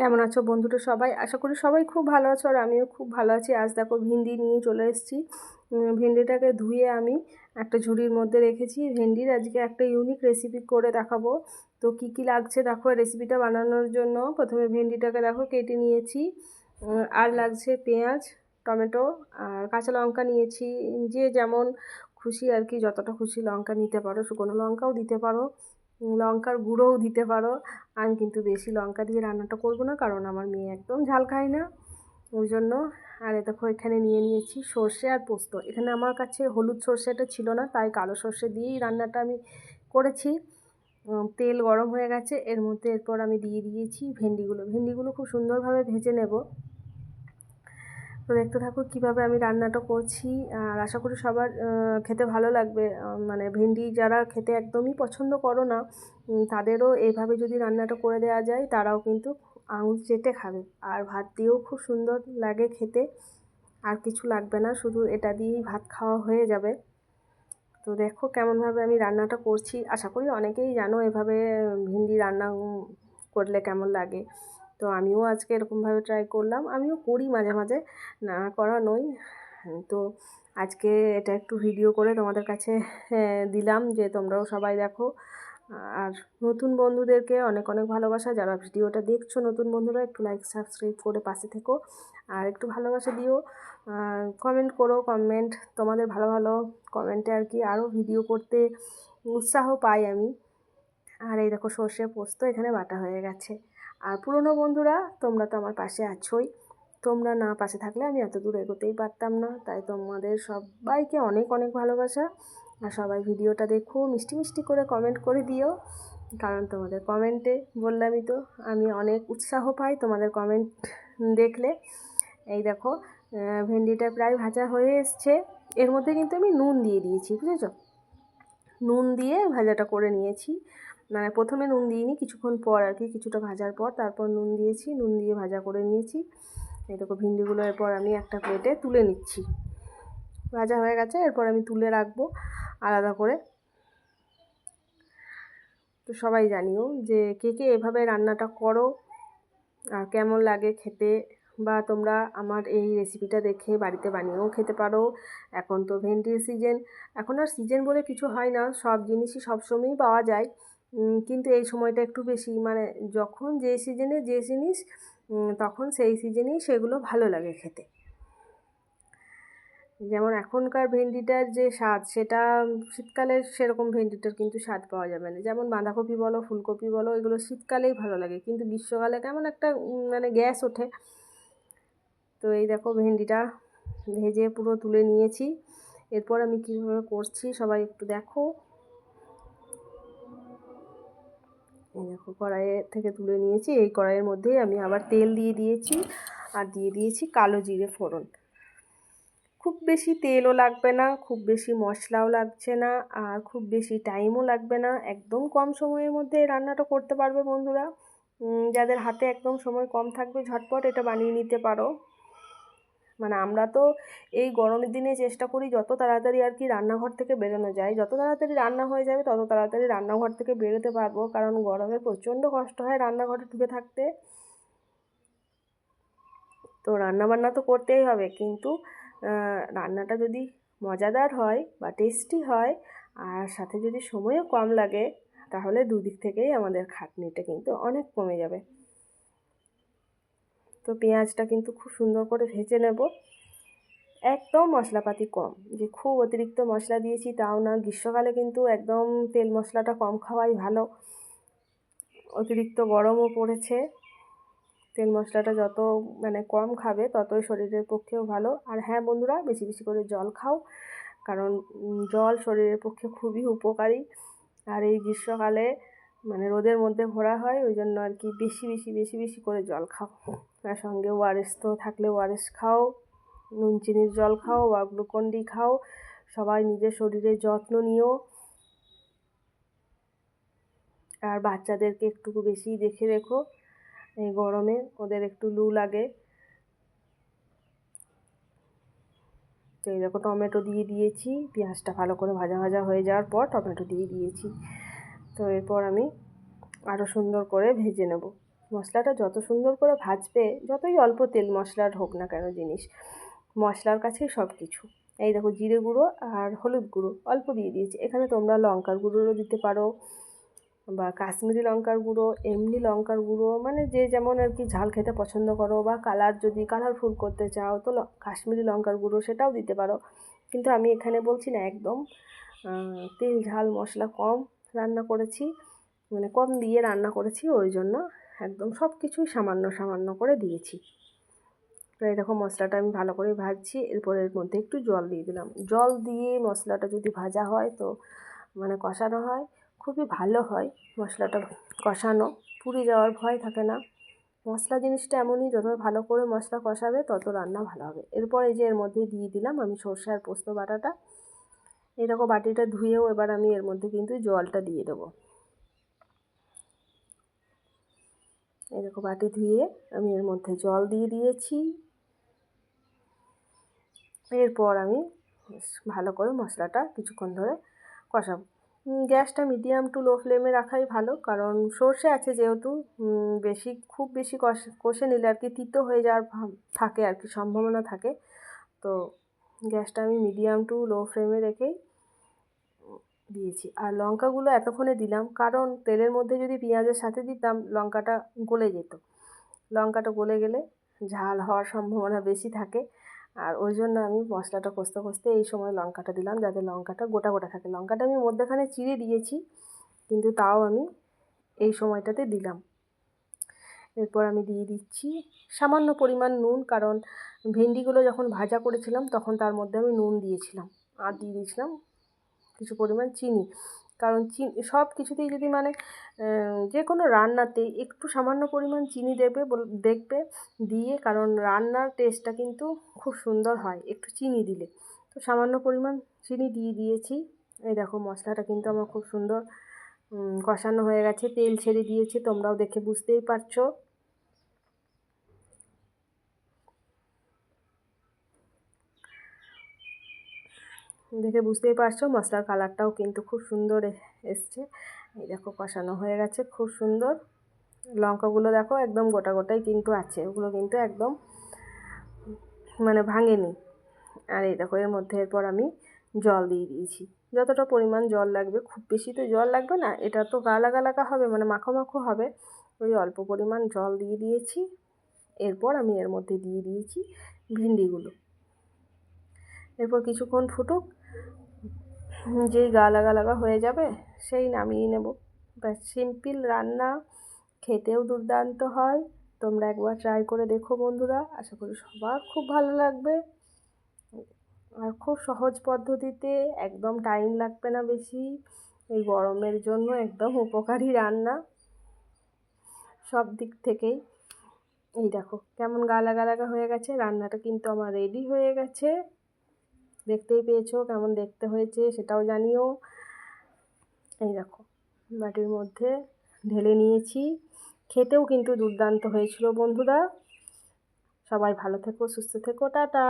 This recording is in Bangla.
কেমন আছো বন্ধুরা সবাই? আশা করি সবাই খুব ভালো আছো আর আমিও খুব ভালো আছি। আজ দেখো ভিন্ডি নিয়ে চলে এসেছি। ভিন্ডিটাকে ধুয়ে আমি একটা ঝুড়ির মধ্যে রেখেছি। ভিন্ডির আজকে একটা ইউনিক রেসিপি করে দেখাবো। তো কি কি লাগছে দেখো রেসিপিটা বানানোর জন্য। প্রথমে ভিন্ডিটাকে দেখো কেটে নিয়েছি। আর লাগছে পেঁয়াজ, টমেটো আর কাঁচা লঙ্কা নিয়েছি। যে যেমন খুশি আর কি, যতটা খুশি লঙ্কা নিতে পারো, শুকনো লঙ্কাও দিতে পারো, লঙ্কার গুঁড়োও দিতে পারো। আমি কিন্তু বেশি লঙ্কা দিয়ে রান্নাটা করব না, কারণ আমার মেয়ে একদম ঝাল খায় না, ওই জন্য। আর দেখো এখানে নিয়ে নিয়েছি সর্ষে আর পোস্ত। এখানে আমার কাছে হলুদ সর্ষেটা ছিল না, তাই কালো সর্ষে দিয়েই রান্নাটা আমি করেছি। তেল গরম হয়ে গেছে, এর মধ্যে এরপর আমি দিয়ে দিয়েছি ভেন্ডিগুলো খুব সুন্দরভাবে ভেজে নেব। তো দেখতে থাকো কীভাবে আমি রান্নাটা করছি। আর আশা করি সবার খেতে ভালো লাগবে। মানে ভেন্ডি যারা খেতে একদমই পছন্দ করো না, তাদেরও এইভাবে যদি রান্নাটা করে দেওয়া যায়, তারাও কিন্তু আঙুল চেটে খাবে। আর ভাত দিয়েও খুব সুন্দর লাগে খেতে। আর কিছু লাগবে না, শুধু এটা দিয়েই ভাত খাওয়া হয়ে যাবে। তো দেখো কেমনভাবে আমি রান্নাটা করছি। আশা করি অনেকেই জানো এভাবে ভেন্ডি রান্না করলে কেমন লাগে। তো আমিও আজকে এরকমভাবে ট্রাই করলাম। আমিও করি মাঝে মাঝে, না করা নয়। তো আজকে এটা একটু ভিডিও করে তোমাদের কাছে দিলাম, যে তোমরাও সবাই দেখো। আর নতুন বন্ধুদেরকে অনেক অনেক ভালোবাসা। যারা ভিডিওটা দেখছো নতুন বন্ধুরা, একটু লাইক সাবস্ক্রাইব করে পাশে থেকো আর একটু ভালোবাসা দিও। কমেন্ট করো, কমেন্ট তোমাদের ভালো ভালো কমেন্টে আর কি আরও ভিডিও করতে উৎসাহ পাই আমি। আর এই দেখো সর্ষে পোস্ত এখানে বাটা হয়ে গেছে। আর পুরনো বন্ধুরা তোমরা তো আমার পাশে আছোই, তোমরা না পাশে থাকলে আমি এত দূর এগোতেই পারতাম না। তাই তোমাদের সবাইকে অনেক অনেক ভালোবাসা। আর সবাই ভিডিওটা দেখো, মিষ্টি মিষ্টি করে কমেন্ট করে দিও, কারণ তোমাদের কমেন্টে বললামই তো আমি অনেক উৎসাহ পাই তোমাদের কমেন্ট দেখলে। এই দেখো ভেন্ডিটা প্রায় ভাজা হয়ে এসছে। এর মধ্যে কিন্তু আমি নুন দিয়ে দিয়েছি, বুঝেছো? নুন দিয়ে ভাজাটা করে নিয়েছি। মানে প্রথমে নুন দিইনি, কিছুক্ষণ পর আর কি, কিছুটা ভাজার পর তারপর নুন দিয়েছি। নুন দিয়ে ভাজা করে নিয়েছি। এই দেখো ভিন্ডিগুলো এরপর আমি একটা প্লেটে তুলে নিচ্ছি। ভাজা হয়ে গেছে, এরপর আমি তুলে রাখবো আলাদা করে। তো সবাই জানিও যে কে কে এভাবে রান্নাটা করো আর কেমন লাগে খেতে, বা তোমরা আমার এই রেসিপিটা দেখে বাড়িতে বানিয়েও খেতে পারো। এখন তো ভেন্ডির সিজন, এখন আর সিজন বলে কিছু হয় না, সব জিনিসই সবসময়ই পাওয়া যায়। কিন্তু এই সময়টা একটু বেশি, মানে যখন যে সিজনে যে জিনিস, তখন সেই সিজনেই সেগুলো ভালো লাগে খেতে। যেমন এখনকার ভেন্ডিটার যে স্বাদ, সেটা শীতকালে সেরকম ভেন্ডিটার কিন্তু স্বাদ পাওয়া যাবে না। যেমন বাঁধাকপি বলো, ফুলকপি বলো, এগুলো শীতকালেই ভালো লাগে, কিন্তু গ্রীষ্মকালে কেমন একটা মানে গ্যাস ওঠে। তো এই দেখো ভেন্ডিটা ভেজে পুরো তুলে নিয়েছি। এরপর আমি কীভাবে করছি সবাই একটু দেখো। এই দেখো কড়াইয়ে থেকে তুলে নিয়েছি। এই কড়াইয়ের মধ্যেই আমি আবার তেল দিয়ে দিয়েছি, আর দিয়ে দিয়েছি কালো জিরে ফোড়ন। খুব বেশি তেলও লাগবে না, খুব বেশি মশলাও লাগছে না, আর খুব বেশি টাইমও লাগবে না। একদম কম সময়ের মধ্যে এই রান্নাটা করতে পারবে বন্ধুরা। যাদের হাতে একদম সময় কম থাকবে, ঝটপট এটা বানিয়ে নিতে পারো। মানে আমরা তো এই গরমের দিনে চেষ্টা করি যত তাড়াতাড়ি আর কি রান্নাঘর থেকে বেরোনো যায়, যত তাড়াতাড়ি রান্না হয়ে যাবে তত তাড়াতাড়ি রান্নাঘর থেকে বেরোতে পারবো, কারণ গরমে প্রচণ্ড কষ্ট হয় রান্নাঘরে ঢুকে থাকতে। তো রান্নাবান্না তো করতেই হবে, কিন্তু রান্নাটা যদি মজাদার হয় বা টেস্টি হয়, আর সাথে যদি সময়ও কম লাগে, তাহলে দুদিক থেকেই আমাদের খাটনিটা কিন্তু অনেক কমে যাবে। তো পেঁয়াজটা কিন্তু খুব সুন্দর করে ভেজে নেব। একদম মশলাপাতি কম, যে খুব অতিরিক্ত মশলা দিয়েছি তাও না। গ্রীষ্মকালে কিন্তু একদম তেল মশলাটা কম খাওয়াই ভালো। অতিরিক্ত গরমও পড়েছে, তেল মশলাটা যত মানে কম খাবে ততই শরীরের পক্ষেও ভালো। আর হ্যাঁ বন্ধুরা, বেশি বেশি করে জল খাও, কারণ জল শরীরের পক্ষে খুবই উপকারী। আর এই গ্রীষ্মকালে মানে রোদের মধ্যে ঘোরা হয়, ওই জন্য আর কি বেশি বেশি বেশি বেশি করে জল খাও। আর সঙ্গে ওআরএস তো থাকলে ওআরএস খাও, নুন চিনির জল খাও বা গ্লুকন-ডি খাও। সবাই নিজের শরীরের যত্ন নিও। আর বাচ্চাদেরকে একটু বেশি দেখে রেখো, এই গরমে ওদের একটু লু লাগে। তো এই দেখো টমেটো দিয়ে দিয়েছি। পেঁয়াজটা ভালো করে ভাজা ভাজা হয়ে যাওয়ার পর টমেটো দিয়ে দিয়েছি। তো এরপর আমি আরও সুন্দর করে ভেজে নেব। মশলাটা যত সুন্দর করে ভাজবে, যতই অল্প তেল মশলার হোক না কেন জিনিস, মশলার কাছেই সব কিছু। এই দেখো জিরে গুঁড়ো আর হলুদ গুঁড়ো অল্প দিয়ে দিয়েছি। এখানে তোমরা লঙ্কার গুঁড়োও দিতে পারো বা কাশ্মীরি লঙ্কার গুঁড়ো, এমনি লঙ্কার গুঁড়ো, মানে যে যেমন আর কি ঝাল খেতে পছন্দ করো, বা কালার যদি কালারফুল করতে চাও তো কাশ্মীরি লঙ্কার গুঁড়ো সেটাও দিতে পারো। কিন্তু আমি এখানে বলছি না, একদম তেল ঝাল মশলা কম রান্না করেছি, মানে কম দিয়ে রান্না করেছি, ওই জন্য একদম সব কিছুই সামান্য সামান্য করে দিয়েছি। তো এই দেখো মশলাটা আমি ভালো করে ভাজছি। এরপর এর মধ্যে একটু জল দিয়ে দিলাম। জল দিয়ে মশলাটা যদি ভাজা হয় তো মানে কষানো হয়, খুবই ভালো হয় মশলাটা কষানো, পুড়ে যাওয়ার ভয় থাকে না। মশলা জিনিসটা এমনই, যত ভালো করে মশলা কষাবে তত রান্না ভালো হবে। এরপর এই যে এর মধ্যে দিয়ে দিলাম আমি সর্ষে আর পোস্ত বাটাটা। এই দেখো বাটিটা ধুয়েও এবার আমি এর মধ্যে কিন্তু জলটা দিয়ে দেবো। এই দেখো বাটি ধুয়ে আমি এর মধ্যে জল দিয়ে দিয়েছি। এরপর আমি ভালো করে মশলাটা কিছুক্ষণ ধরে কষাবো। গ্যাসটা মিডিয়াম টু লো ফ্লেমে রাখাই ভালো, কারণ সর্ষে আছে যেহেতু, খুব বেশি কষে নিলে আর কি তিতো হয়ে যাওয়ার থাকে আর কি, সম্ভাবনা থাকে। তো গ্যাসটা আমি মিডিয়াম টু লো ফ্লেমে রেখেই দিয়েছি। আর লঙ্কাগুলো এতক্ষণে দিলাম কারণ তেলের মধ্যে যদি পেঁয়াজের সাথে দিতাম লঙ্কাটা গলে যেত। লঙ্কাটা গলে গেলে ঝাল হওয়ার সম্ভাবনা বেশি থাকে। আর ওই জন্য আমি মশলাটা কষতে কষতে এই সময় লঙ্কাটা দিলাম, যাতে লঙ্কাটা গোটা গোটা থাকে। লঙ্কাটা আমি মধ্যেখানে চিড়ে দিয়েছি, কিন্তু তাও আমি এই সময়টাতে দিলাম। এরপর আমি দিয়ে দিচ্ছি সামান্য পরিমাণ নুন, কারণ ভেন্ডিগুলো যখন ভাজা করেছিলাম তখন তার মধ্যে আমি নুন দিয়েছিলাম। আর দিয়ে দিয়েছিলাম কিছু পরিমাণ চিনি, কারণ সব কিছুতেই যদি মানে যে কোনো রান্নাতেই একটু সামান্য পরিমাণ চিনি দেখবে দিয়ে, কারণ রান্নার টেস্টটা কিন্তু খুব সুন্দর হয় একটু চিনি দিলে। তো সামান্য পরিমাণ চিনি দিয়ে দিয়েছি। এই দেখো মশলাটা কিন্তু আমার খুব সুন্দর কষানো হয়ে গেছে, তেল ছেড়ে দিয়েছে, তোমরাও দেখে বুঝতেই পারছো। দেখে বুঝতেই পারছো মশলার কালারটাও কিন্তু খুব সুন্দর এসছে। এই দেখো কষানো হয়ে গেছে খুব সুন্দর। লঙ্কাগুলো দেখো একদম গোটা গোটাই কিন্তু আছে, ওগুলো কিন্তু একদম মানে ভাঙেনি। আর এই দেখো এর মধ্যে এরপর আমি জল দিয়ে দিয়েছি, যতটা পরিমাণ জল লাগবে, খুব বেশি তো জল লাগবে না, এটা তো গালাগা লাগা হবে, মানে মাখো মাখো হবে, ওই অল্প পরিমাণ জল দিয়ে দিয়েছি। এরপর আমি এর মধ্যে দিয়ে দিয়েছি ভেন্ডিগুলো। এরপর কিছুক্ষণ ফুটুক, যেই গালাগা লাগা হয়ে যাবে সেই নামিয়ে নেব। ব্যাস সিম্পল রান্না, খেতেও দুর্দান্ত হয়। তোমরা একবার ট্রাই করে দেখো বন্ধুরা, আশা করি সবার খুব ভালো লাগবে। আর খুব সহজ পদ্ধতিতে, একদম টাইম লাগবে না বেশি, এই গরমের জন্য একদম উপকারী রান্না সব দিক থেকেই। এই দেখো কেমন গালাগা লাগা হয়ে গেছে, রান্নাটা কিন্তু আমার রেডি হয়ে গেছে। দেখতেই পেয়েছো কেমন দেখতে হয়েছে, সেটাও জানিও। এই দেখো বাটির মধ্যে ঢেলে নিয়েছি, খেতেও কিন্তু দুর্দান্ত হয়েছিল বন্ধুরা। সবাই ভালো থেকো, সুস্থ থেকো, টাটা।